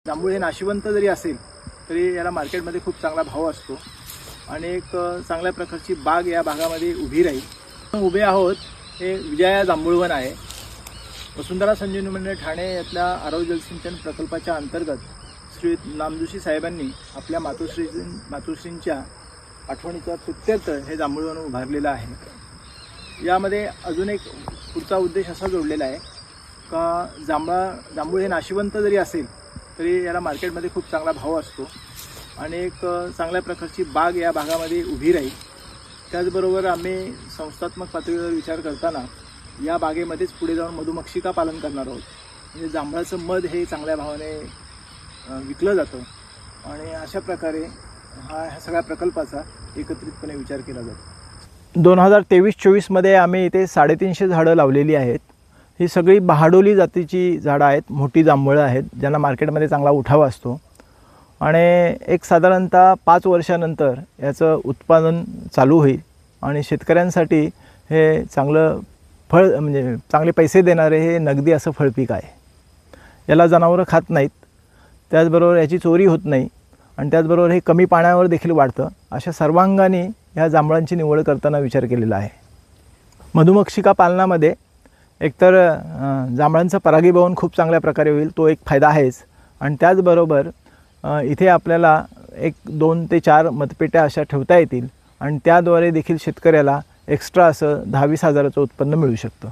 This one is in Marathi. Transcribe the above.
जांभूळ हे नाशिवंत जरी असेल तरी याला मार्केटमध्ये खूप चांगला भाव असतो आणि एक चांगल्या प्रकारची बाग या भागामध्ये उभी राहील। उभे आहोत हे विजया जांभूळवन आहे। वसुंधरा संजीवनी मंडळ ठाणे यातल्या आरोग्य जलसिंचन प्रकल्पाच्या अंतर्गत श्री नामजोशी साहेबांनी आपल्या मातोश्रींच्या आठवणीच्या प्रित्यर्थ हे जांभूळवन उभारलेलं आहे। यामध्ये अजून एक पुढचा उद्देश असा जोडलेला आहे का जांभूळ हे नाशिवंत जरी असेल तरी याला मार्केटमध्ये खूप चांगला भाव असतो आणि एक चांगल्या प्रकारची बाग या भागामध्ये उभी राहील। त्याचबरोबर आम्ही संस्थात्मक पातळीवर विचार करताना या बागेमध्येच पुढे जाऊन मधुमक्षिका पालन करणार आहोत। म्हणजे जांभळाचं मध हे चांगल्या भावाने विकलं जातं आणि अशा प्रकारे ह्या सगळ्या प्रकल्पाचा एकत्रितपणे विचार केला जातो। 2023-24 मध्ये आम्ही इथे 350 झाडं लावलेली आहेत। ही सगळी बहाडोली जातीची झाडं आहेत, मोठी जांभळं आहेत ज्यांना मार्केटमध्ये चांगला उठाव असतो आणि एक साधारणतः 5 वर्षानंतर याचं उत्पादन चालू होईल आणि शेतकऱ्यांसाठी हे चांगलं फळ म्हणजे चांगले पैसे देणारे हे नगदी असं फळपीक आहे। याला जनावरं खात नाहीत, त्याचबरोबर याची चोरी होत नाही आणि त्याचबरोबर हे कमी पाण्यावर देखील वाढतं। अशा सर्वांगाने ह्या जांभळांची निवड करताना विचार केलेला आहे। मधुमक्षिका पालनामध्ये एकतर जांभळांचं परागीभवन खूप चांगल्या प्रकारे होईल, तो एक फायदा आहेच आणि त्याचबरोबर इथे आपल्याला 2 ते 4 मतपेट्या अशा ठेवता येतील आणि त्याद्वारे देखील शेतकऱ्याला एक्स्ट्रा असं 10-20 हजाराचं उत्पन्न मिळू शकतं।